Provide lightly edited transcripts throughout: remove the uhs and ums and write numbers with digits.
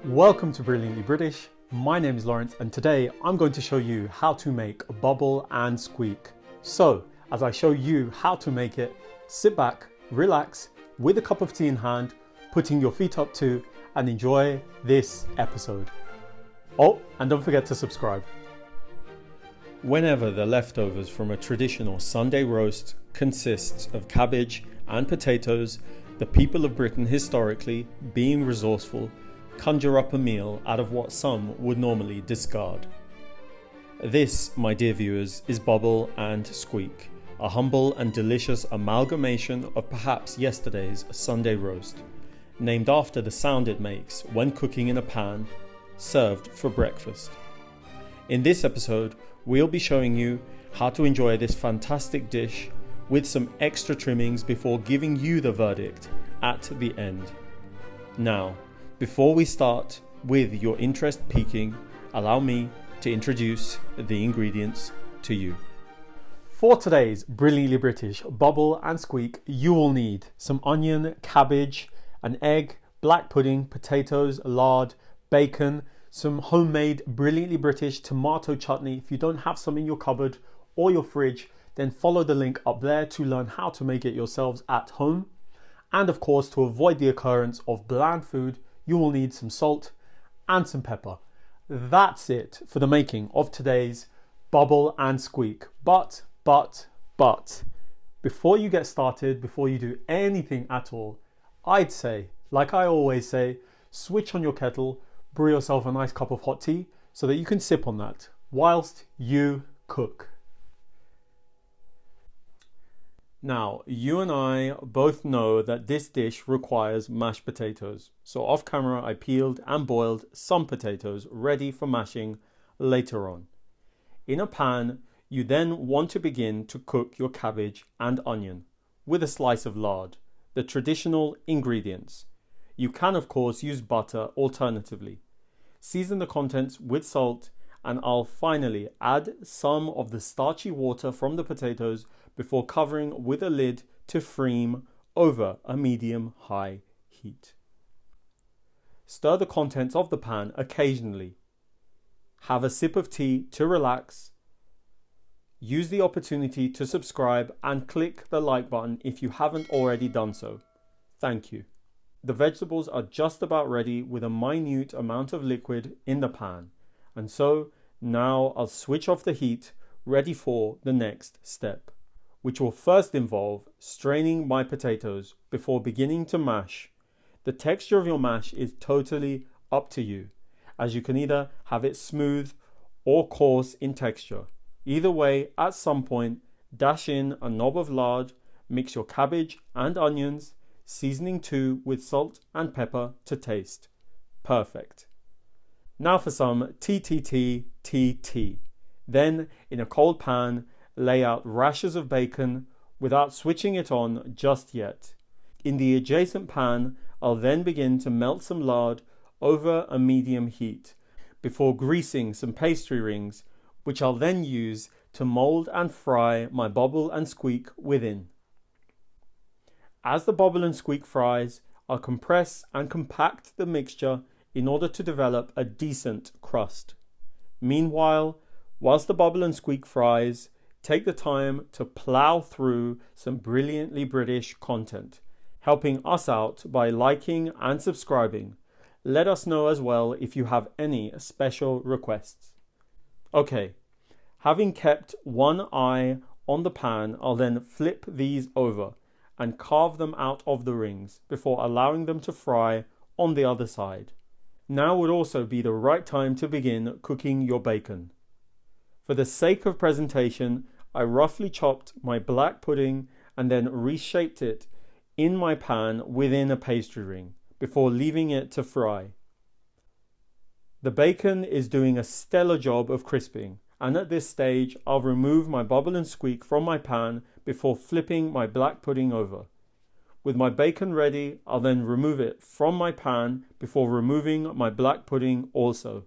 Welcome to Brilliantly British. My name is Lawrence and today I'm going to show you how to make a bubble and squeak. So, as I show you how to make it, sit back, relax, with a cup of tea in hand, putting your feet up too, and enjoy this episode. Oh, and don't forget to subscribe. Whenever the leftovers from a traditional Sunday roast consists of cabbage and potatoes, the people of Britain historically, being resourceful, conjure up a meal out of what some would normally discard. This, my dear viewers, is bubble and squeak, a humble and delicious amalgamation of perhaps yesterday's Sunday roast, named after the sound it makes when cooking in a pan, served for breakfast. In this episode, we'll be showing you how to enjoy this fantastic dish with some extra trimmings before giving you the verdict at the end. Now, before we start with your interest peaking, allow me to introduce the ingredients to you. For today's Brilliantly British bubble and squeak, you will need some onion, cabbage, an egg, black pudding, potatoes, lard, bacon, some homemade Brilliantly British tomato chutney. If you don't have some in your cupboard or your fridge, then follow the link up there to learn how to make it yourselves at home. And of course, to avoid the occurrence of bland food, you will need some salt and some pepper. That's it for the making of today's bubble and squeak. But, before you get started, before you do anything at all, I'd say, like I always say, switch on your kettle, brew yourself a nice cup of hot tea so that you can sip on that whilst you cook. Now, you and I both know that this dish requires mashed potatoes. So off camera, I peeled and boiled some potatoes ready for mashing later on. In a pan, you then want to begin to cook your cabbage and onion with a slice of lard, the traditional ingredients. You can of course use butter alternatively. Season the contents with salt, and I'll finally add some of the starchy water from the potatoes before covering with a lid to freem over a medium-high heat. Stir the contents of the pan occasionally. Have a sip of tea to relax. Use the opportunity to subscribe and click the like button if you haven't already done so. Thank you. The vegetables are just about ready with a minute amount of liquid in the pan. And so now I'll switch off the heat, ready for the next step, which will first involve straining my potatoes before beginning to mash. The texture of your mash is totally up to you, as you can either have it smooth or coarse in texture. Either way, at some point, dash in a knob of lard, mix your cabbage and onions, seasoning too with salt and pepper to taste. Perfect. Now for some TTT. Then, in a cold pan, lay out rashers of bacon without switching it on just yet. In the adjacent pan, I'll then begin to melt some lard over a medium heat before greasing some pastry rings, which I'll then use to mold and fry my bubble and squeak within. As the bubble and squeak fries, I'll compress and compact the mixture in order to develop a decent crust. Meanwhile, whilst the bubble and squeak fries, take the time to plough through some Brilliantly British content, helping us out by liking and subscribing. Let us know as well if you have any special requests. Okay, having kept one eye on the pan, I'll then flip these over and carve them out of the rings before allowing them to fry on the other side. Now would also be the right time to begin cooking your bacon. For the sake of presentation, I roughly chopped my black pudding and then reshaped it in my pan within a pastry ring before leaving it to fry. The bacon is doing a stellar job of crisping, and at this stage I'll remove my bubble and squeak from my pan before flipping my black pudding over. With my bacon ready, I'll then remove it from my pan before removing my black pudding also.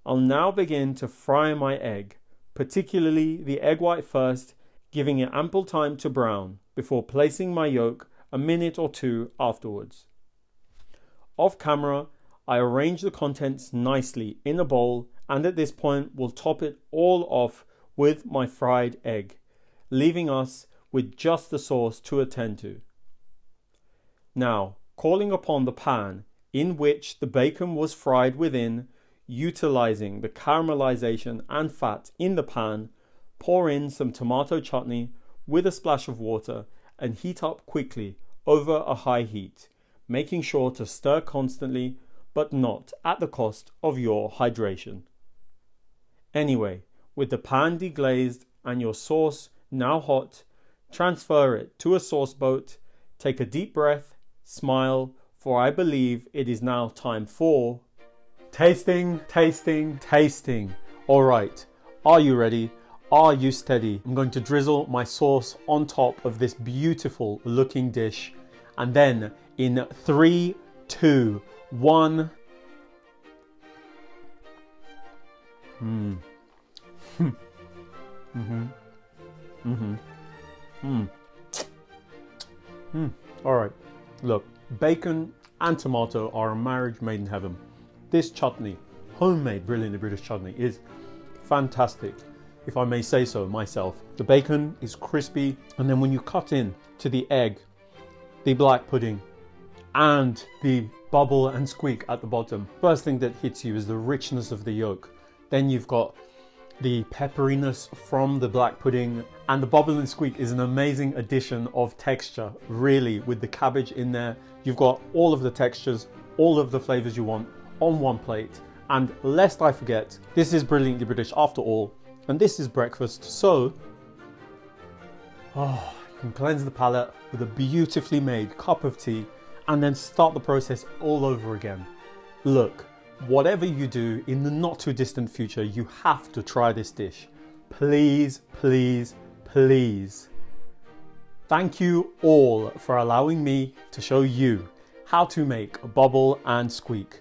I'll now begin to fry my egg, particularly the egg white first, giving it ample time to brown before placing my yolk a minute or two afterwards. Off camera, I arrange the contents nicely in a bowl, and at this point we'll top it all off with my fried egg, leaving us with just the sauce to attend to. Now, calling upon the pan in which the bacon was fried within, utilizing the caramelization and fat in the pan, pour in some tomato chutney with a splash of water and heat up quickly over a high heat, making sure to stir constantly but not at the cost of your hydration. Anyway, with the pan deglazed and your sauce now hot, transfer it to a sauce boat, take a deep breath, smile, for I believe it is now time for tasting, tasting, tasting. All right, are you ready? Are you steady? I'm going to drizzle my sauce on top of this beautiful looking dish, and then in 3, 2, 1. All right, look, bacon and tomato are a marriage made in heaven. This chutney, homemade Brilliantly British chutney, is fantastic, if I may say so myself. The bacon is crispy, and then when you cut in to the egg, the black pudding, and the bubble and squeak at the bottom, first thing that hits you is the richness of the yolk. Then you've got the pepperiness from the black pudding, and the bubble and squeak is an amazing addition of texture, really, with the cabbage in there. You've got all of the textures, all of the flavors you want on one plate. And lest I forget, this is Brilliantly British after all, and this is breakfast, so you can cleanse the palate with a beautifully made cup of tea and then start the process all over again. Look, whatever you do in the not too distant future, you have to try this dish. Please, please, please. Thank you all for allowing me to show you how to make a bubble and squeak.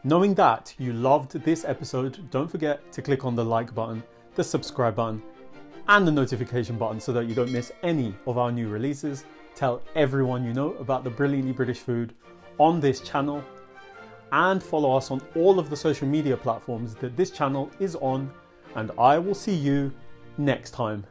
Knowing that you loved this episode, don't forget to click on the like button, the subscribe button, and the notification button so that you don't miss any of our new releases. Tell everyone you know about the Brilliantly British food on this channel, and follow us on all of the social media platforms that this channel is on, and I will see you next time.